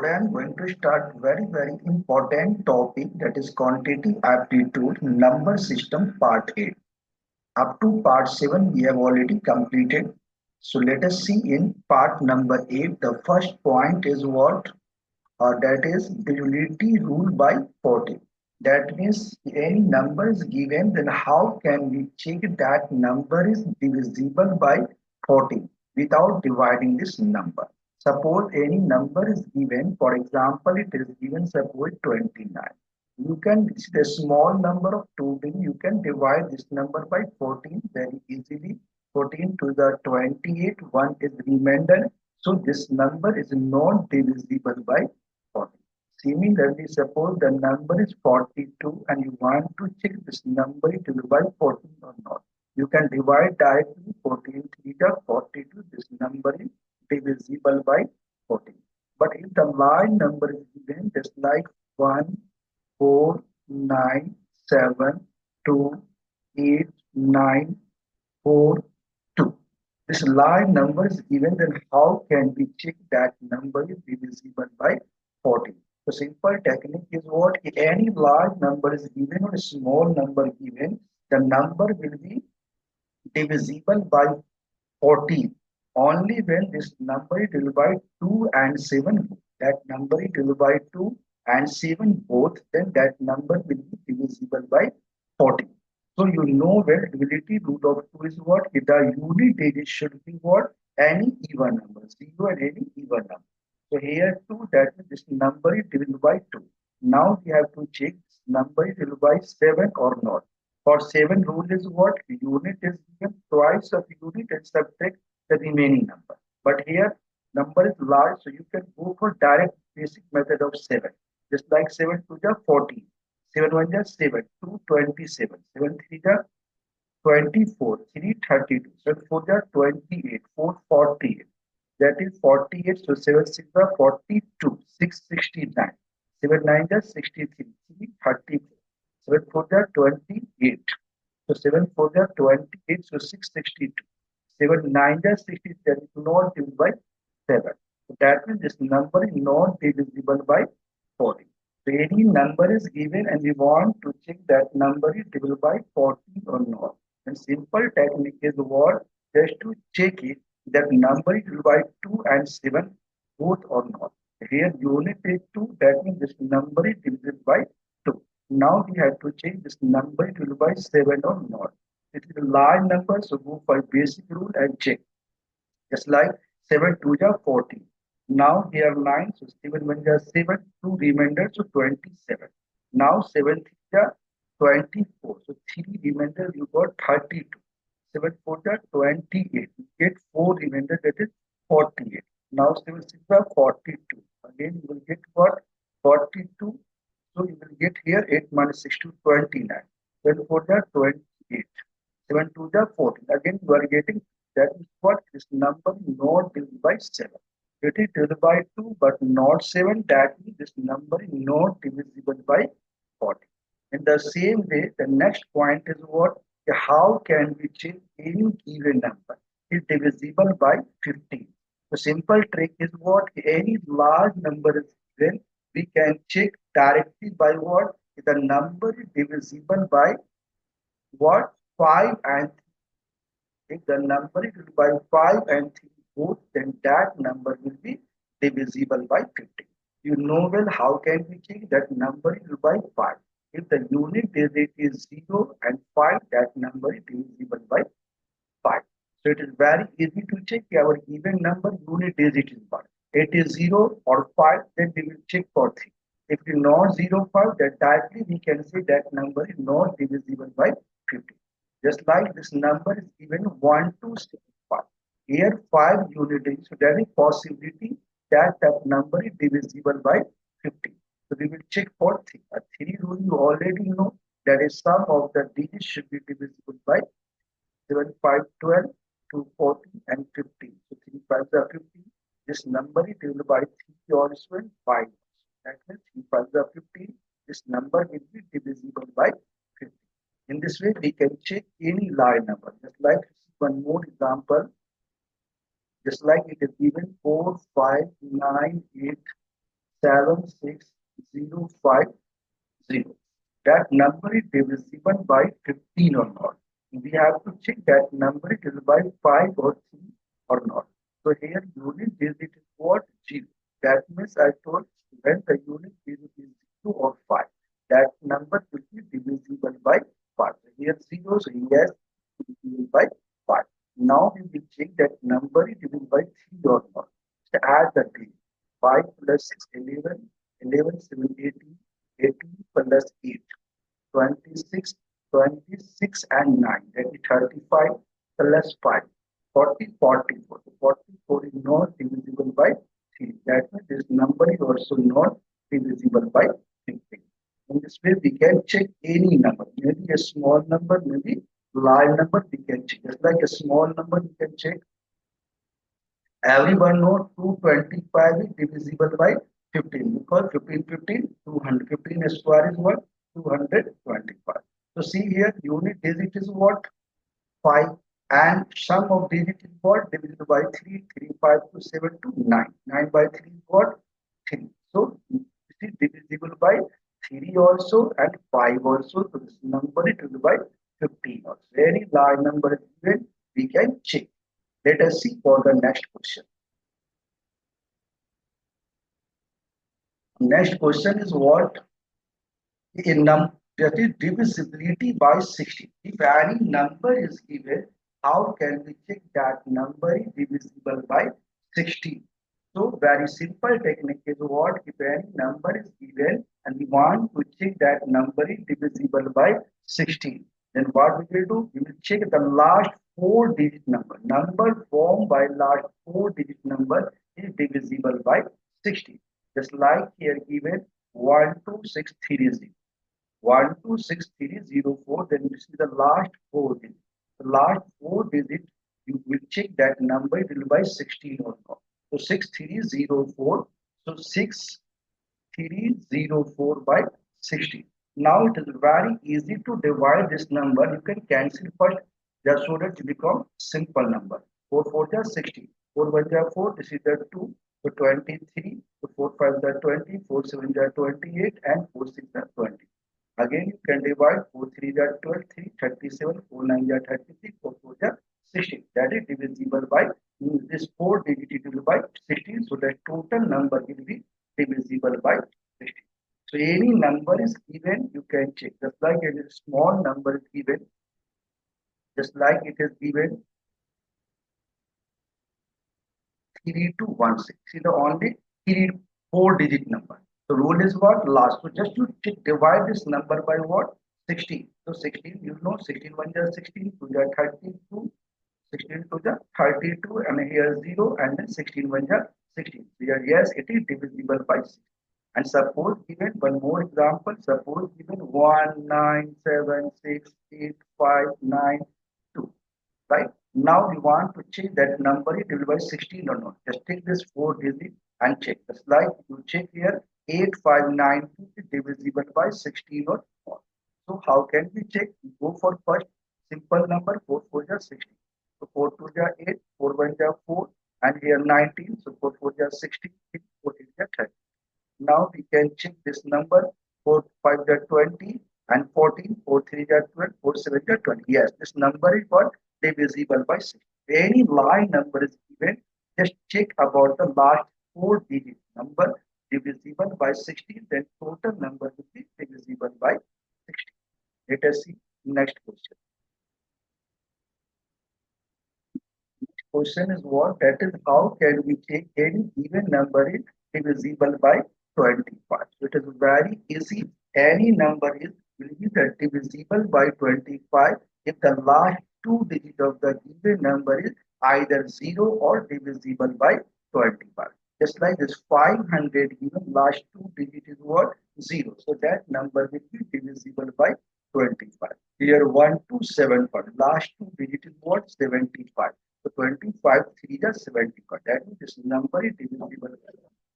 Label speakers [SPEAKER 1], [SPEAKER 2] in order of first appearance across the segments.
[SPEAKER 1] Today I'm going to start very important topic, that is quantitative aptitude number system part 8. Up to part 7 we have already completed. So let us see in part number 8. The first point is what? That is divisibility rule by 40. That means any number is given, then how can we check that number is divisible by 40 without dividing this number? Suppose any number is given, for example, it is given suppose 29. You can, it's a small number of 2 digits, you can divide this number by 14 very easily. 14 to the 28, 1 is remainder. So this number is not divisible by 40. Similarly, suppose the number is 42 and you want to check this number is divisible by 14 or not. You can divide directly 14 theta 42. This number is divisible by 14. But if the large number is given just like 1, 4, 9, 7, 2, 8, 9, 4, 2. This large number is given, then how can we check that number is divisible by 40? The simple technique is what? If any large number is given or a small number given, the number will be divisible by 40 only when this number is divided by 2 and 7. That number is divided by 2 and 7 both, then that number will be divisible by 40. So you know where divisibility root of 2 is what? The unit digit should be what? Any even number, 0 and any even number. So here 2, that means this number is divisible by 2. Now we have to check this number is divisible by 7 or not. For 7 rule is what? Unit is given twice of unit and subtract the remaining number. But here number is large, so you can go for direct basic method of 7. Just like 7 to the 14. 7 1 is 7, 2 27, 7 3 is 24, 3 32, 7 4 is 28, 4 48. That is 48. So 7 6 is 42, 6 69, 7 9 is 63, 3 34, 7 4 is 28. So 7 4 is 28, so 662. 7 9 is 67, is not divisible by 7. So that means this number is not divisible by 40. So any number is given and we want to check that number is divisible by 40 or not. And simple technique is what? Just to check it that number is divisible by 2 and 7 both or not. Here unit is 2, that means this number is divisible by 2. Now we have to check this number is divisible by 7 or not. It is a large number, so go for basic rule and check. Just like 7 2 is 40. Now here 9, so 7 1 is 7, 2 remainder, so 27. Now 7 3 is 24, so 3 remainder you got 32. 7 4 is 28, you get 4 remainder, that is 48. Now 7 6 is 42. Again you will get what? 42. So you will get here 8 minus 6 to 29. 7 4 is 28. 7 2 is 14. Again you are getting that is what? This number not divided by 7. It is divided by 2 but not 7. That means this number is not divisible by 40. In the same way, the next point is what? How can we check any given number is divisible by 15? The simple trick is what? Any large number is given, we can check directly by what? If the number is divisible by what? 5 and 3. If the number is divisible by 5 and 3 both, then that number will be divisible by 15. You know well how can we check that number is divisible by 5. If the unit digit is 0 and 5, that number is divisible by 5. So it is very easy to check our given number unit digit is what. It is 0 or 5, then we will check for 3. If it is not 0 5, then directly we can say that number is not divisible by 50. Just like this number is given 1 2 6 5. Here 5 unit digits, so there is possibility that that number is divisible by 50. So we will check for 3. A 3 rule you already know, that is sum of the digits should be divisible by 7 5 12, 2 40 and 15. So 3 5 are 15. This number is divisible by 3 or 5. That means 3 5 are 15. This number will be divisible by 50. In this way, we can check any large number. Just like one more example. Just like it is given 4 5 9 8 76050. That number is divisible by 15 or not. We have to check that number is divisible by 5 or 3 or not. So here unit digit is what? 0. That means I told when the unit digit is 0 or 5, that number will be divisible by 5. So here 0, so yes, divisible by 5. Now we will check that number is divisible by 3 or not. So add the digit. 5 plus 6, 11, 11, 7, 18, 18 plus 8. 26, 26 and 9, that is 35 plus 5, 40, 44. So 44 is not divisible by 3. That means this number is also not divisible by 15. In this way, we can check any number, maybe a small number, maybe large number, we can check. Just like a small number, we can check. Everyone knows 225 is divisible by 15 because 15, 15, 200. 15 square is what? 225. So see here, unit digit is what? 5. And sum of digit is what? Divided by 3, 3, 5 to 7 to 9. 9 by 3 is what? 3. So this is divisible by 3 also and 5 also. So this number is divided by 15 also. Very large number is given, we can check. Let us see for the next question. Next question is what? That is divisibility by 60. If any number is given, how can we check that number is divisible by 60? So very simple technique is what? If any number is given and we want to check that number is divisible by 60, then what we will do? We will check the last 4-digit number. Number formed by last 4-digit number is divisible by 60. Just like here given 12630. 12630, then this is the last 4 digits. The last 4 digits, you will check that number will by 16 or not. So 6304. So 6304 by 60. Now it is very easy to divide this number. You can cancel first just so that it become simple number. 4 4 is 60. 4 1 is 4. This is the 2. So 23. So 4 5 is 20. 4 7 is 28. And 4 6 is 20. Again, you can divide 4 3 is 12, 3, 37, 4 9 is 33, 4 4 is 16. That is divisible by this 4 digit divisible by 16. So the total number will be divisible by 16. So any number is given, you can check. Just like a small number is given, just like it is given 3216. See the only 4-digit number. The rule is what? Last. So just to divide this number by what? 16. So 16, you know, 16 1 is 16, 2 is 32, 16 2 is 32, and here 0, and then 16 1 is 16. Here, yes, it is divisible by 6. And suppose given one more example, suppose given 1976859 2. Right? Now we want to check that number is divided by 16 or not. Just take this 4 digits and check. Just like you check here, 8592 is divisible by 16 or not. So how can we check? We go for first simple number, 4 4 is 16. So 4 2 is 8, 4 1 is 4, and here 19. So 4 4 is 16, 4 8 is 30. Now we can check this number, 4 5 is 20, and 14, 4 3 is 12, 4 7 is 20. Yes, this number is what? Divisible by 6. Any line number is given, just check about the last 4-digit number divisible by 16, then total number will be divisible by 16. Let us see next question. Next question is what? That is how can we check any given number is divisible by 25. So it is very easy. Any number is will be divisible by 25 if the last 2 digits of the given number is either 0 or divisible by 25. Just like this 500 given last 2 digits is what? 0. So that number will be divisible by 25. Here 1275. Last 2 digits is what? 75. So 25 3 is 75. That means this number is divisible by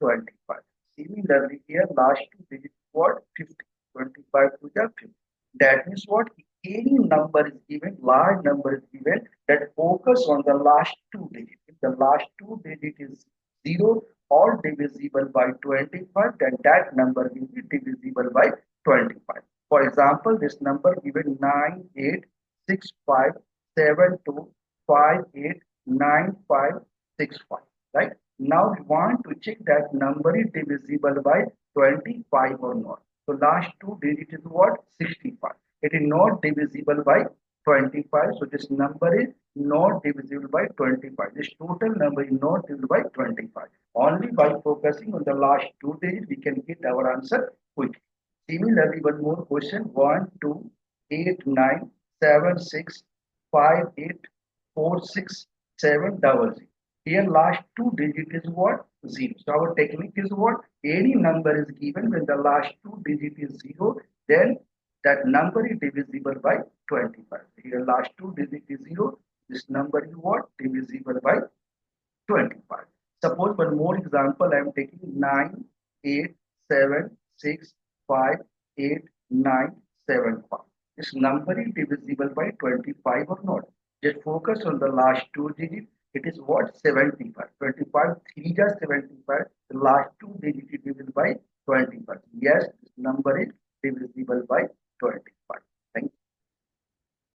[SPEAKER 1] 25. Similarly, here last 2 digits is what? 50. 25 to the 50. That means what? Any number is given, large number is given, that focus on the last 2 digits. If the last 2 digits is 0, all divisible by 25, then that number will be divisible by 25. For example, this number given 986572589565, right? Now we want to check that number is divisible by 25 or not. So last two digits is what? 65. It is not divisible by 25. So this number is not divisible by 25. This total number is not divisible by 25. Only by focusing on the last two digits, we can get our answer quickly. Similarly, one more question: 1, 2, 8, 9, 7, 6, 5, 8, 4, 6, 7, 0. Here last two digit is what? 0. So our technique is what? Any number is given when the last two digit is 0, then that number is divisible by 25. Here last two digit is 0. This number is what? Divisible by 25. Suppose one more example, I am taking 9, 8, 7, 6, 5, 8, 9, 7, 5. This number is divisible by 25 or not? Just focus on the last two digits. It is what? 75. 25, 3 is 75. The last two digits is divisible by 25. Yes, this number is